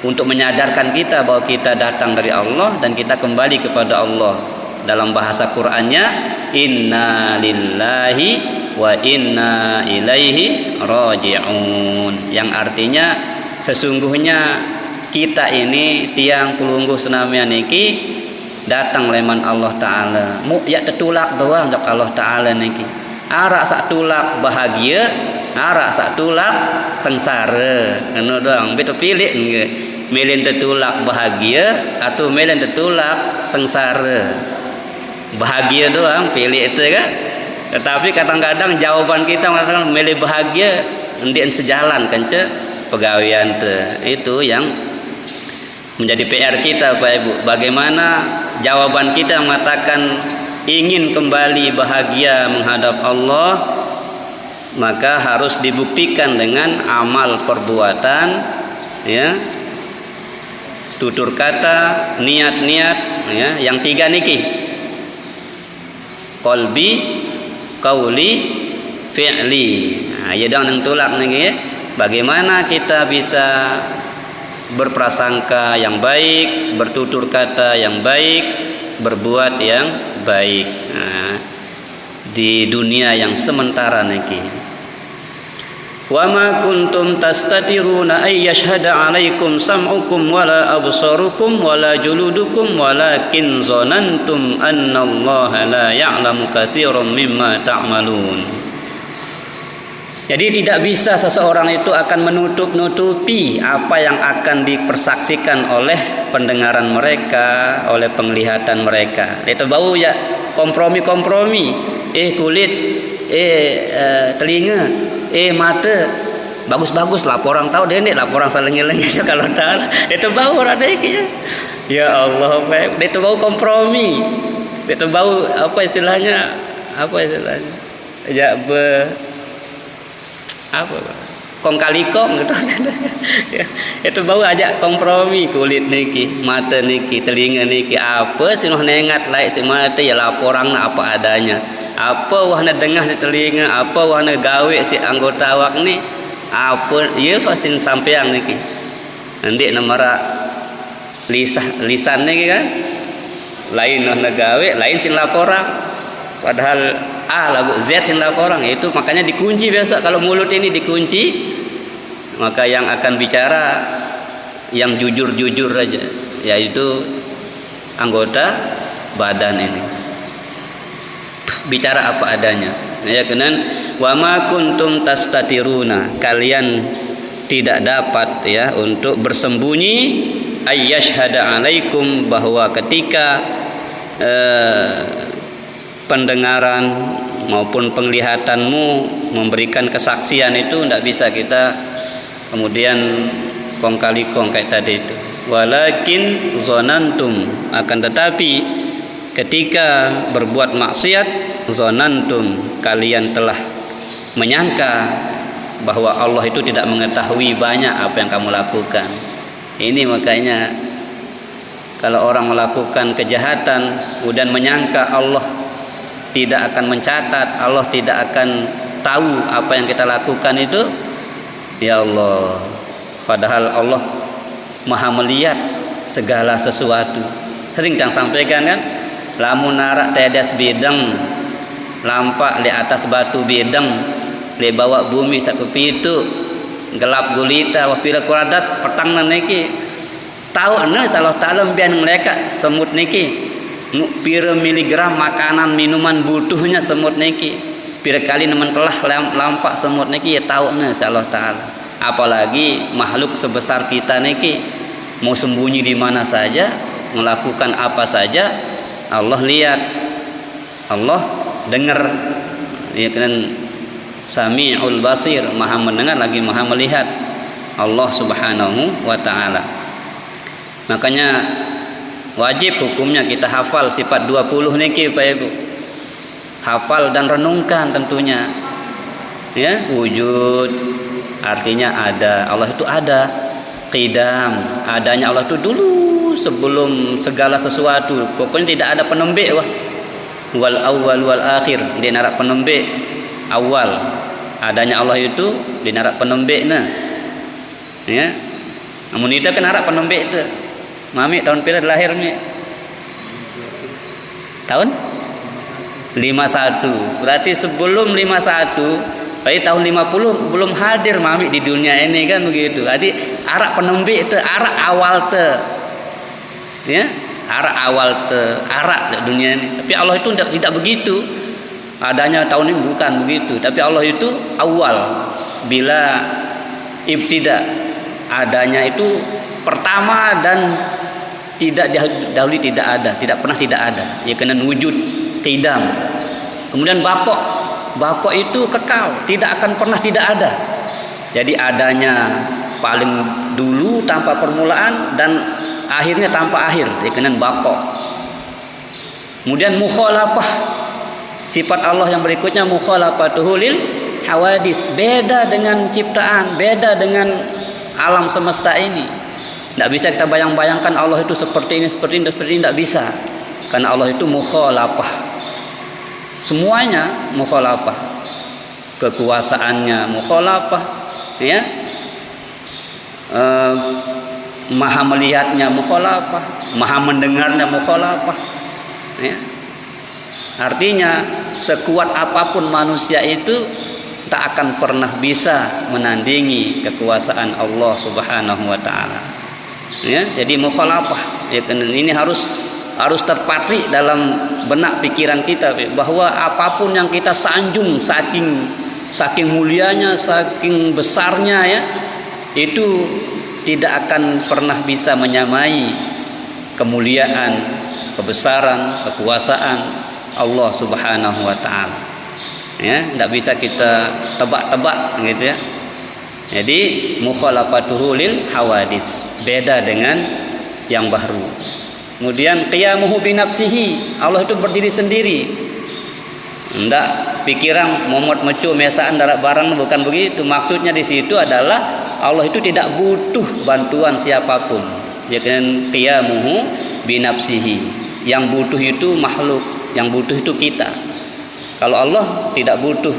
untuk menyadarkan kita bahwa kita datang dari Allah dan kita kembali kepada Allah. Dalam bahasa Qur'annya, inna lillahi wa inna ilaihi raji'un, yang artinya sesungguhnya kita ini tiang kulungguh senamian niki datang leman Allah Ta'ala. Mu ya tetulak doang untuk Allah Ta'ala niki. Arak sak tulak bahagia, arak sak tulak sengsara. Anu doang, betul pilih nggih. Milih tetulak bahagia atau milih tetulak sengsara. Bahagia doang pilih itu kan. Tetapi kadang-kadang jawaban kita mengatakan milih bahagia, ndien sejalan kan ce pegawaian itu yang menjadi PR kita Pak Ibu. Bagaimana jawaban kita mengatakan ingin kembali bahagia menghadap Allah, maka harus dibuktikan dengan amal perbuatan, ya, tutur kata, niat-niat, ya, yang tiga niki, qalbi, qauli, fi'li. Nah, ya dong nang tulak niki, ya. Bagaimana kita bisa berprasangka yang baik, bertutur kata yang baik, berbuat yang baik, nah, di dunia yang sementara niki. Wa ma kuntum tastatiruna ay yashhada 'alaikum sam'ukum wala absarukum wala juludukum walakin zanantum annallaha la ya'lamu katsiran mimma ta'malun. Jadi tidak bisa seseorang itu akan menutup-nutupi apa yang akan dipersaksikan oleh pendengaran mereka, oleh penglihatan mereka. Itu bau ya kompromi-kompromi. Kulit, telinga, mata. Bagus-bagus laporan tahu deh, laporan salengi-lengi kalau tahu. Itu bau ada iki. Ya Allah, itu bau kompromi. Itu bau apa istilahnya? Ya kong kali kong gitu. Ya, itu bau aja kompromi, kulit niki, mata niki, telinga niki, apa sih noh nengat laik si mata ya laporan apa adanya, apa wahna dengah si telinga, apa wahna gawe si anggota awak ni, apa ya fasin sampeang niki, nanti nomor lisan niki kan, lain noh gawe, lain sin laporan, padahal lagu Z yang laporan itu, makanya dikunci biasa. Kalau mulut ini dikunci, maka yang akan bicara yang jujur-jujur aja, yaitu anggota badan ini. bicara apa adanya. Ya kenan wa ma kuntum tastatiruna, kalian tidak dapat ya untuk bersembunyi ayyashhada alaikum, bahwa ketika pendengaran maupun penglihatanmu memberikan kesaksian itu tidak bisa kita kemudian kong kali kong kayak tadi itu. Walakin zonantum, akan tetapi ketika berbuat maksiat, zonantum, kalian telah menyangka bahwa Allah itu tidak mengetahui banyak apa yang kamu lakukan. Ini makanya kalau orang melakukan kejahatan kemudian menyangka Allah tidak akan mencatat, Allah tidak akan tahu apa yang kita lakukan itu, ya Allah, padahal Allah Maha melihat segala sesuatu. Sering kang sampaikan kan, lamun narak tedes bidang lampak di atas batu bidang le bawa bumi sakupi itu gelap gulita wapila kuradat petang niki tahu ane Allah Ta'ala biar mereka semut niki pira miligram makanan minuman butuhnya semut niki pira kali nemen telah lampak semut niki ya tahu ane Allah Ta'ala. Apalagi makhluk sebesar kita niki, mau sembunyi di mana saja, melakukan apa saja, Allah lihat, Allah dengar. Ya kan, Sami'ul Basir, Maha mendengar lagi Maha melihat, Allah Subhanahu wa taala. Makanya wajib hukumnya kita hafal sifat 20 niki Pak Ibu. Hafal dan renungkan tentunya. Ya, wujud artinya ada, Allah itu ada. Qidam, adanya Allah itu dulu sebelum segala sesuatu. Pokoknya tidak ada penembik wah. Wal awwal wal akhir, dia narak penembik awal. Adanya Allah itu dia narak penembikna. Ya. Namun itu kan narak penembik itu. Mami tahun pila lahir mi? Tahun 51. Berarti sebelum 51, berarti tahun 50 belum hadir mami di dunia ini kan begitu. Jadi arak penembik itu arak awal te. Ya, arak awal te, arak dunia ini. Tapi Allah itu tidak begitu. Adanya tahun ini bukan begitu, tapi Allah itu awal bila ibtida. Adanya itu pertama dan tidak dahulu tidak ada, tidak pernah tidak ada. Ya kena wujud, qidam. Kemudian bako itu kekal, tidak akan pernah tidak ada. Jadi adanya paling dulu tanpa permulaan dan akhirnya tanpa akhir, dikenan bako. Kemudian mukhalafah, sifat Allah yang berikutnya mukhalafatuhu lil hawadis, beda dengan ciptaan, beda dengan alam semesta ini. Tidak bisa kita bayang-bayangkan Allah itu seperti ini, seperti ini, tidak bisa. Karena Allah itu mukhalafah. Semuanya mukhalafah. Kekuasaannya mukhalafah, ya. Maha melihatnya mukhalafah, maha mendengarnya mukhalafah. Ya. Artinya sekuat apapun manusia itu tak akan pernah bisa menandingi kekuasaan Allah Subhanahu wa taala. Ya, jadi mukhalafah. Ya, ini harus terpatri dalam benak pikiran kita bahwa apapun yang kita sanjung saking mulianya, saking besarnya ya, itu tidak akan pernah bisa menyamai kemuliaan, kebesaran, kekuasaan Allah Subhanahu wa taala. Ya, tidak bisa kita tebak-tebak gitu ya. Jadi mukhalafatuhu lil hawadis, beda dengan yang baru. Kemudian qiyamuhu bi nafsihi, Allah itu berdiri sendiri. Enggak pikiran momot mecu mesaan darat barang, bukan begitu. Maksudnya di situ adalah Allah itu tidak butuh bantuan siapapun. Ya kan, qiyamuhu bi nafsihi. Yang butuh itu makhluk, yang butuh itu kita. Kalau Allah tidak butuh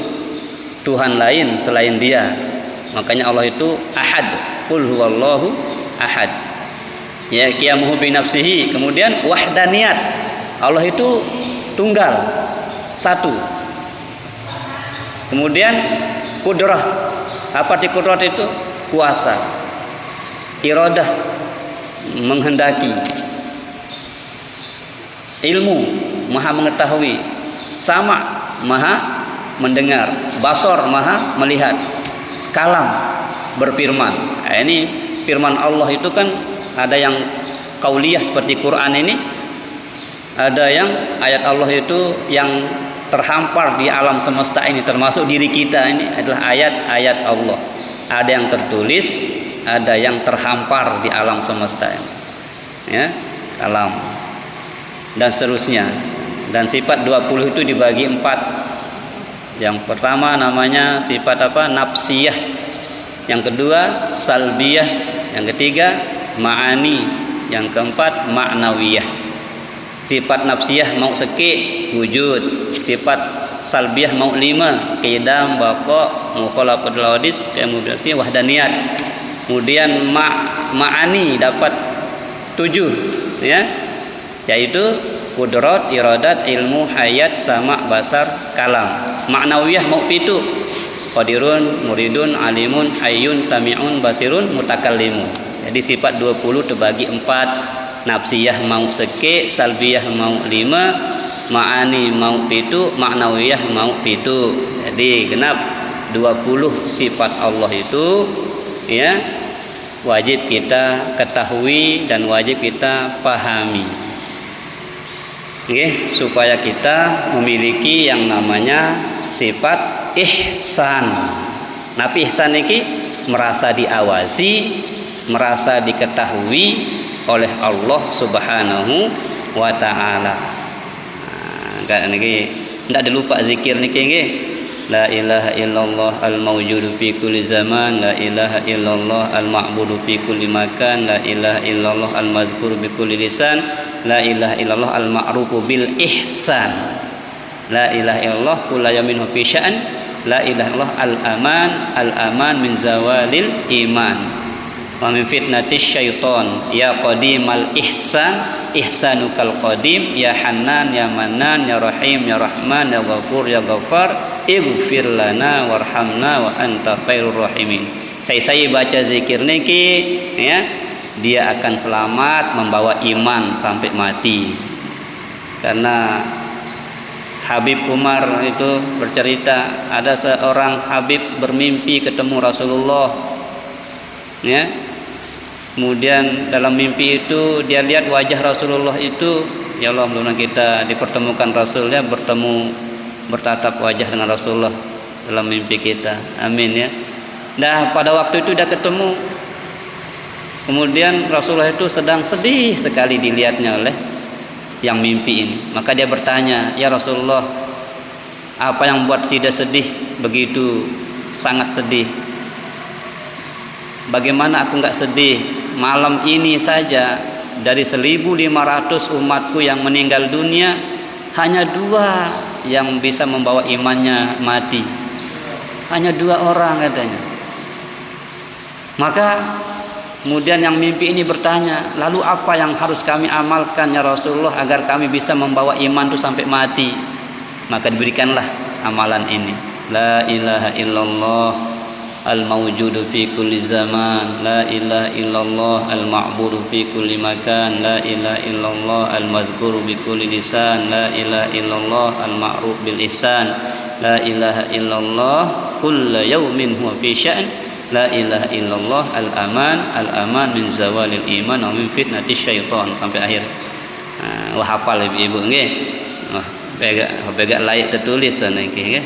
Tuhan lain selain Dia. Makanya Allah itu ahad, qul huwallahu ahad. Ya, qiyamuhu bi nafsihi. Kemudian wahdaniyat, Allah itu tunggal, satu. Kemudian kudrah, apa arti kudrah itu? Kuasa, iradah, menghendaki. Ilmu, maha mengetahui. Sama, maha mendengar, basor maha melihat, kalam berfirman. Ini firman Allah itu kan ada yang qauliyah seperti Quran ini, ada yang ayat Allah itu yang terhampar di alam semesta ini, termasuk diri kita ini adalah ayat-ayat Allah. Ada yang tertulis, ada yang terhampar di alam semesta ini, ya, kalam dan seterusnya. Dan sifat 20 itu dibagi 4. Yang pertama namanya sifat apa? Nafsiyah. Yang kedua salbiyah. Yang ketiga ma'ani. Yang keempat ma'nawiyah. Sifat nafsiyah mau seki, wujud. Sifat salbiyah mau 5, qidam, baqa, mukhalafatul hadis, kemudian wahdaniyat. Kemudian ma'ani dapat 7, ya, yaitu kudrat, iradat, ilmu, hayat, sama, basar, kalam. Ma'nawiyah mau 7, qadirun, muridun, alimun, hayyun, sami'un, basirun, mutakallimun. Jadi sifat 20 terbagi 4. Nafsiyah mau seki, salbiyah mau 5, ma'ani mau 7, ma'nawiyah mau 7. Jadi genap 20 sifat Allah itu, ya, wajib kita ketahui dan wajib kita pahami. Supaya kita memiliki yang namanya sifat ihsan. Nabi ihsan ini merasa diawasi, merasa diketahui oleh Allah Subhanahu wa taala. Nah, niki ndak dilupa zikir niki nggih. La ilaha illallah al-mawjudu fi kulli zaman, la ilaha illallah al-ma'budu fi kulli makan, la ilaha illallah al-madhkuru bi kulli lisan, la ilaha illallah al-ma'rufu bil ihsan, la ilaha illallah kullu yamin fi sya'an, la ilaha illallah al-aman min zawalil iman wa min fitnatis syaiton, ya qadimal ihsan ihsanukal qadim, ya hanan ya manan ya rahim ya rahman ya ghafur ya ghafar, ighfir lana warhamna wa anta khairur rahimin. Saya baca zikir niki, ya, dia akan selamat membawa iman sampai mati. Karena Habib Umar itu bercerita, ada seorang Habib bermimpi ketemu Rasulullah, ya. Kemudian dalam mimpi itu dia lihat wajah Rasulullah itu, ya Allah, mudah-mudahan kita dipertemukan Rasulnya, bertatap wajah dengan Rasulullah dalam mimpi kita. Amin, ya. Nah, pada waktu itu dia ketemu. Kemudian Rasulullah itu sedang sedih sekali dilihatnya oleh yang mimpi ini. Maka dia bertanya, ya Rasulullah, apa yang buat Sida sedih begitu sangat sedih? Bagaimana aku enggak sedih? Malam ini saja dari 1.500 umatku yang meninggal dunia, hanya 2 yang bisa membawa imannya mati. Hanya 2 orang katanya. Maka kemudian yang mimpi ini bertanya, lalu apa yang harus kami amalkan ya Rasulullah agar kami bisa membawa iman itu sampai mati? Maka diberikanlah amalan ini. La ilaha illallah al-mawjudu fi kulli zaman, la ilaha illallah al-ma'budu fi kulli makan, la ilaha illallah al-madhkuru bi kulli lisan, la ilaha illallah al-ma'ruf bil ihsan, la ilaha illallah kullu yawmin huwa fi sya'n, la ilaha illallah al-aman min zawalil iman wa min fitnatis syaitan, sampai akhir. Wah, hafal ibu nggih. Wah, bega layak tertulis niki nggih.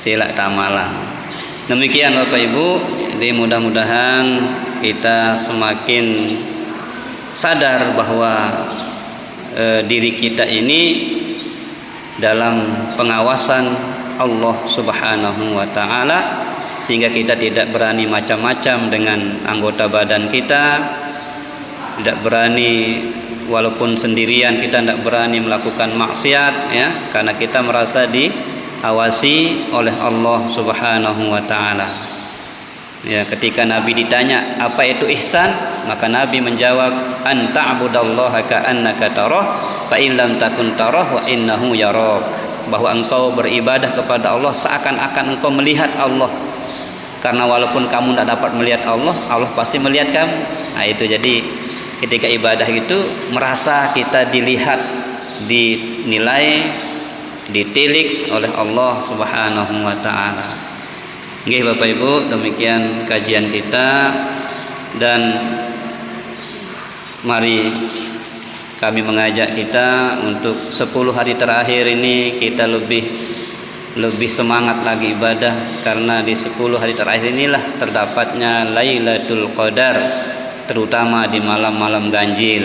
Sila tamalah. Demikian Bapak Ibu, jadi mudah-mudahan kita semakin sadar bahwa diri kita ini dalam pengawasan Allah Subhanahu wa taala, sehingga kita tidak berani macam-macam dengan anggota badan kita, tidak berani walaupun sendirian, kita tidak berani melakukan maksiat, ya, karena kita merasa diawasi oleh Allah Subhanahu wa taala. Ya, ketika Nabi ditanya apa itu ihsan, maka Nabi menjawab, an ta'budallaha ka'annaka tarah fa in lam takun tarah wa innahu yarak, bahwa engkau beribadah kepada Allah seakan-akan engkau melihat Allah, karena walaupun kamu tidak dapat melihat Allah, Allah pasti melihat kamu. Nah, itu jadi ketika ibadah itu merasa kita dilihat, dinilai, ditilik oleh Allah Subhanahu wa taala. Nggih Bapak Ibu, demikian kajian kita, dan mari kami mengajak kita untuk 10 hari terakhir ini kita lebih semangat lagi ibadah, karena di 10 hari terakhir inilah terdapatnya Lailatul Qadar, terutama di malam-malam ganjil.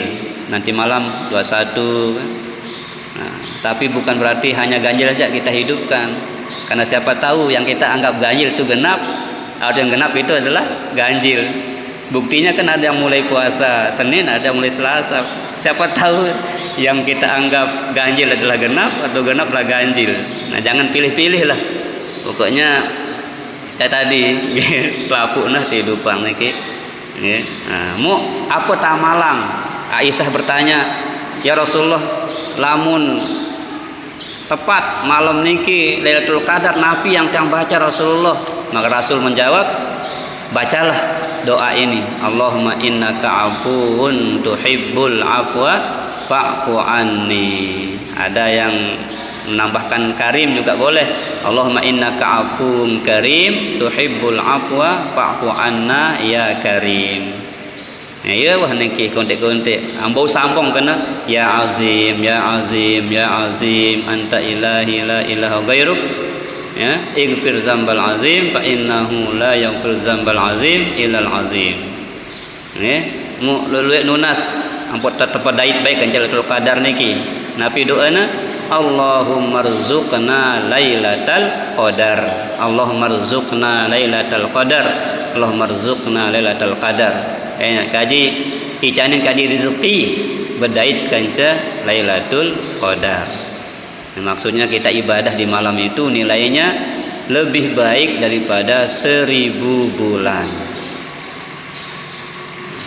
Nanti malam 21. Nah, tapi bukan berarti hanya ganjil saja kita hidupkan, karena siapa tahu yang kita anggap ganjil itu genap, ada yang genap itu adalah ganjil. Buktinya kan ada yang mulai puasa Senin, ada yang mulai Selasa. Siapa tahu yang kita anggap ganjil adalah genap atau genaplah ganjil. Nah, jangan pilih-pilih lah. Pokoknya kayak tadi pelapu nah tidupang niki. Nah, mu apa tamalang? Aisyah bertanya, "Ya Rasulullah, lamun tepat malam niki Lailatul Qadar napi yang baca Rasulullah?" Maka Rasul menjawab, "Bacalah doa ini, Allahumma innaka afuwun tuhibbul afwa fa'fu anni." Ada yang menambahkan karim juga boleh, Allahumma innaka afuwun karim tuhibbul afwa fa'fu anna ya karim. Ya wah niki kontek-kontek ambau sambung kena ya azim ya azim ya azim anta ilahi la ilaha ghairuk, ya ighfir zambal azim fa innahu la yaghfir zambal azim illal azim. Mu luluek nunas ampun tetep dait baik kan Lailatul Qadar niki. Napi doana Allahumma rzuqna lailatal qadar, Allahumma rzuqna lailatal qadar, Allahumma rzuqna lailatal qadar. Kaji icanin kaji rezeki berdait kanca Lailatul Qadar. Maksudnya kita ibadah di malam itu nilainya lebih baik daripada 1000 bulan.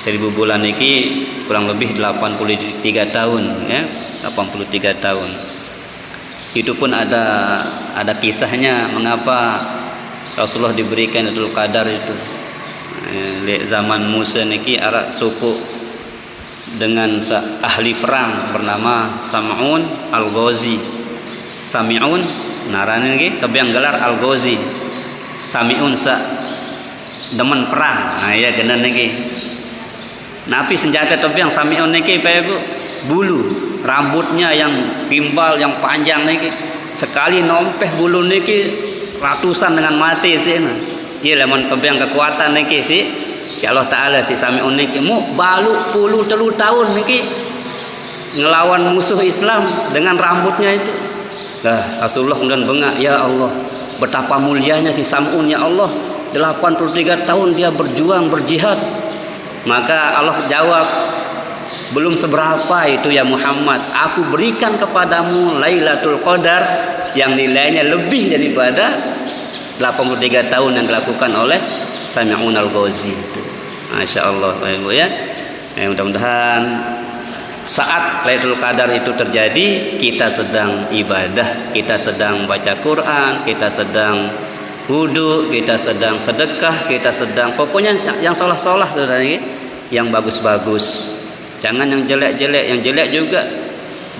1000 bulan ini kurang lebih 83 tahun, ya, 83 tahun. Itu pun ada kisahnya mengapa Rasulullah diberikan Lailatul Qadar itu. Zaman Musa niki arak suku dengan ahli perang bernama Sam'un Al-Ghazi. Sami'un narane niki tapi yang gelar Al-Ghazi. Sami'un sa demen perang. Nah ya kena niki. Napi senjata tapi yang Sami'un niki Pak Ibu, bulu rambutnya yang gimbal yang panjang niki. Sekali nompeh bulu niki ratusan dengan mati sih. Iya lemon pembiang kekuatan niki si Allah Taala si Sami'un niki mu balu puluh telu tahun niki ngelawan musuh Islam dengan rambutnya itu. Lah Rasulullah kemudian bengak, ya Allah betapa mulianya si Sam'un, ya Allah 83 tahun dia berjuang berjihad. Maka Allah jawab, belum seberapa itu ya Muhammad, aku berikan kepadamu Lailatul Qadar yang nilainya lebih daripada 83 tahun yang dilakukan oleh Sami'un Al-Ghazi itu. Masya Allah Bapak Ibu ya. Mudah-mudahan saat Lailatul Qadar itu terjadi, kita sedang ibadah, kita sedang baca Quran, kita sedang wudu, kita sedang sedekah, kita sedang pokoknya yang sholah-sholah saudara, yang bagus-bagus. Jangan yang jelek-jelek, yang jelek juga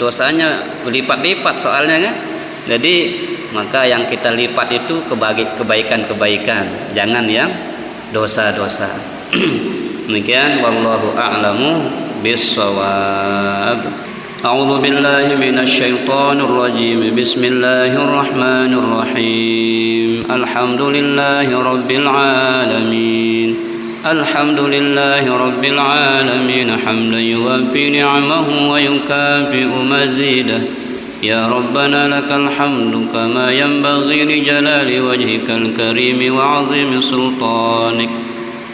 dosanya berlipat-lipat soalnya kan. Jadi maka yang kita lipat itu kebaikan-kebaikan, jangan yang dosa-dosa. Demikian wallahu a'lamu bis-shawab. A'udzu billahi minasy syaithanir rajim. Bismillahirrahmanirrahim. Alhamdulillahi rabbil alamin. Alhamdulillahi rabbil alamin hamdan yuwaffi ni'amahu wa yukafi'u mazidah. Ya Rabbana lakal hamdu kama yanbaghi li jalali wajhikal karim wa 'azimi sultanik.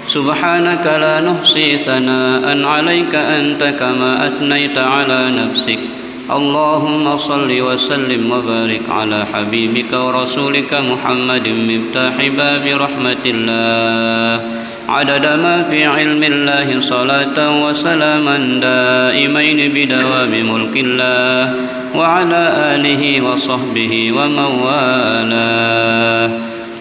Subhanaka la nuhsi thana'an 'alaika anta kama athnayta 'ala nafsik. Allahumma salli wa sallim wa barik 'ala habibika wa rasulika Muhammadin miftahi babi rahmatillah. عدد ما في علم الله صلاة وسلاما دائمين بدوام ملك الله وعلى آله وصحبه ومن والاه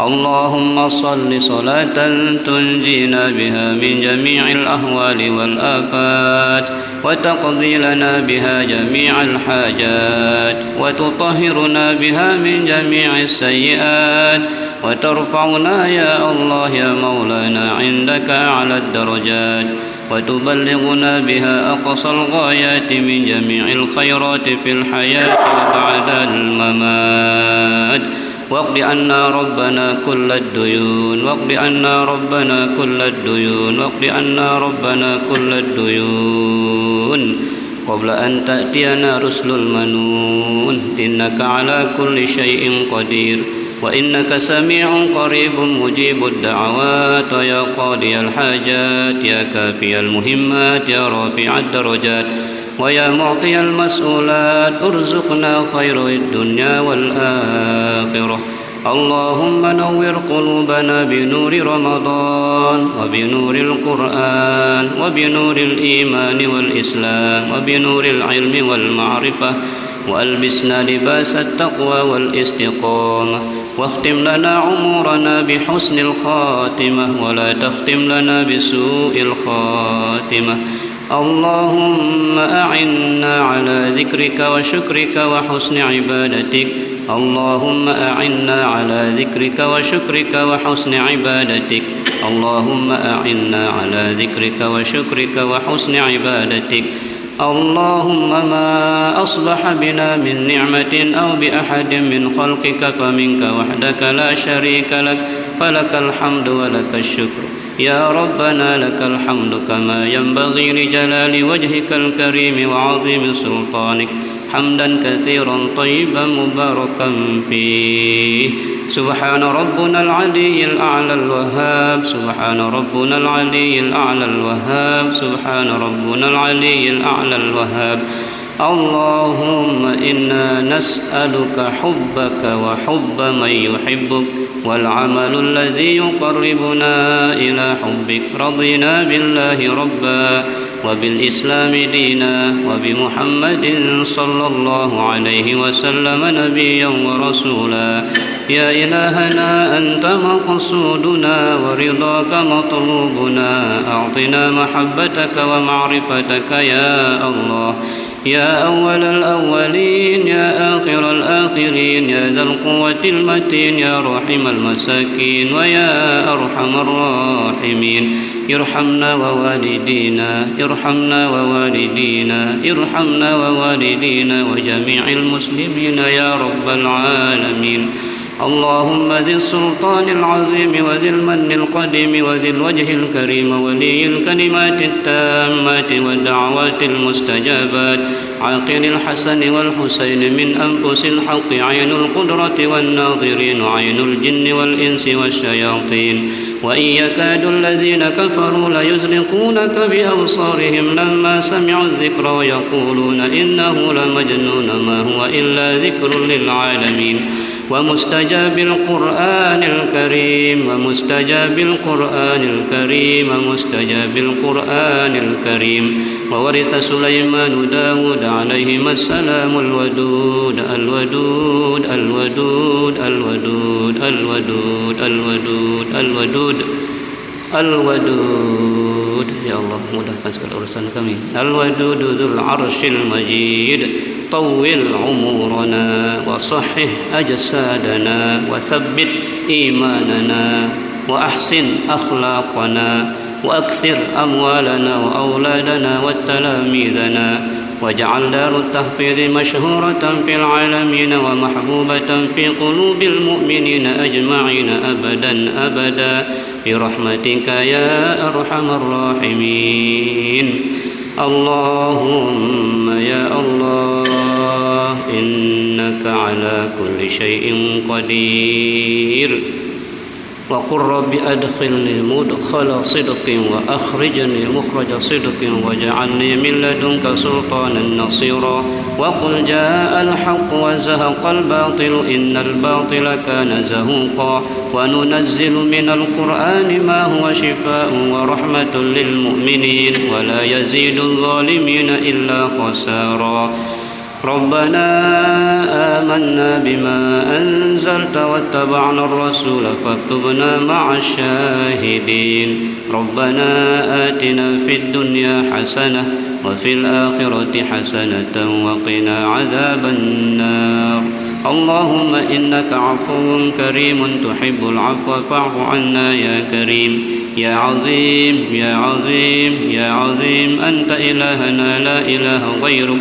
اللهم صل صلاة تنجينا بها من جميع الأهوال والآفات وتقضي لنا بها جميع الحاجات وتطهرنا بها من جميع السيئات وترفعنا يا الله يا مولانا عندك أعلى الدرجات وتبلغنا بها أقصى الغايات من جميع الخيرات في الحياة وبعد الممات واقض عنا ربنا كل الديون واقض عنا ربنا كل الديون واقض عنا ربنا كل الديون قبل أن تأتينا رسل المنون إنك على كل شيء قدير وإنك سميع قريب مجيب الدعوات يا قاضي الحاجات يا كافي المهمات يا رافع الدرجات ويا معطي المسؤولات ارزقنا خير الدنيا والآخرة اللهم نور قلوبنا بنور رمضان وبنور القرآن وبنور الإيمان والإسلام وبنور العلم والمعرفة وألبسنا لباس التقوى والاستقامة واختم لنا عمرنا بحسن الخاتمة ولا تختم لنا بسوء الخاتمة اللهم أعنا على ذكرك وشكرك وحسن عبادتك اللهم أعنا على ذكرك وشكرك وحسن عبادتك اللهم أعنا على ذكرك وشكرك وحسن عبادتك اللهم ما أصبح بنا من نعمة أو بأحد من خلقك فمنك وحدك لا شريك لك فلك الحمد ولك الشكر يا ربنا لك الحمد كما ينبغي لجلال وجهك الكريم وعظيم سلطانك حمدا كثيرا طيبا مباركا فيه سبحان ربنا العلي الأعلى الوهاب سبحان ربنا العلي الأعلى الوهاب سبحان ربنا العلي الأعلى الوهاب اللهم إنا نسألك حبك وحب من يحبك والعمل الذي يقربنا إلى حبك رضينا بالله ربا وبالإسلام دينا وبمحمد صلى الله عليه وسلم نبيا ورسولا يا إلهنا أنت مقصودنا ورضاك مطلوبنا أعطنا محبتك ومعرفتك يا الله يا أول الأولين يا آخر الآخرين يا ذا القوة المتين يا راحم المساكين ويا أرحم الراحمين ارحمنا ووالدينا ارحمنا ووالدينا ارحمنا ووالدينا وجميع المسلمين يا رب العالمين اللهم ذي السلطان العظيم وذي المن القديم وذي الوجه الكريم ولي الكلمات التامات والدعوات المستجابات عاقل الحسن والحسين من أنفس الحق عين القدرة والناظرين عين الجن والإنس والشياطين وإن يكاد الذين كفروا ليزلقونك بأبصارهم لما سمعوا الذكر ويقولون إنه لمجنون ما هو إلا ذكر للعالمين ومستجاب القرآن الكريم ومستجاب القرآن الكريم ومستجاب القرآن الكريم وورث سليمان داود عليهما السلام الودود الودود الودود الودود الودود الودود الودود الودود يا الله mudahkan segala urusan kami الودود ذو العرش المجيد طول عمرنا وصحح أجسادنا وثبت إيماننا وأحسن أخلاقنا وأكثر أموالنا وأولادنا وتلاميذنا واجعل دار التحفيظ مشهورة في العالمين ومحبوبة في قلوب المؤمنين أجمعين أبدا أبدا برحمتك يا أرحم الراحمين اللهم يا الله إنك على كل شيء قدير وقل رب أدخلني مدخل صدق وأخرجني مخرج صدق واجعلني من لدنك سلطانا نصيرا وقل جاء الحق وزهق الباطل إن الباطل كان زهوقا وننزل من القرآن ما هو شفاء ورحمة للمؤمنين ولا يزيد الظالمين إلا خسارا ربنا آمنا بما أنزلت واتبعنا الرسول فاكتبنا مع الشاهدين ربنا آتنا في الدنيا حسنة وفي الآخرة حسنة وقنا عذاب النار اللهم إنك عفو كريم تحب العفو فاعف عنا يا كريم يا عظيم يا عظيم يا عظيم أنت إلهنا لا إله غيرك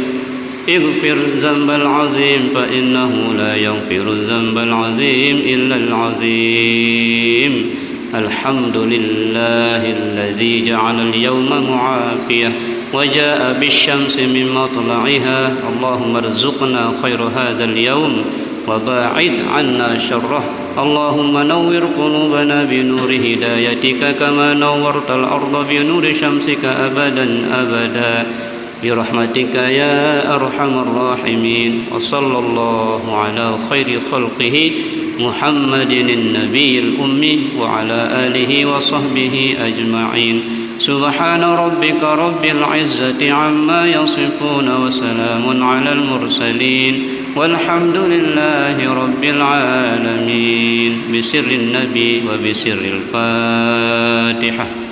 اغفر ذنب العظيم فإنه لا يغفر الذنب العظيم إلا العظيم الحمد لله الذي جعل اليوم معافية وجاء بالشمس من مطلعها اللهم ارزقنا خير هذا اليوم وباعد عنا شره اللهم نور قلوبنا بنور هدايتك كما نورت الأرض بنور شمسك أبدا أبدا برحمتك يا أرحم الراحمين وصلى الله على خير خلقه محمد النبي الأمي وعلى آله وصحبه أجمعين سبحان ربك رب العزة عما يصفون وسلام على المرسلين والحمد لله رب العالمين بسر النبي وبسر الفاتحة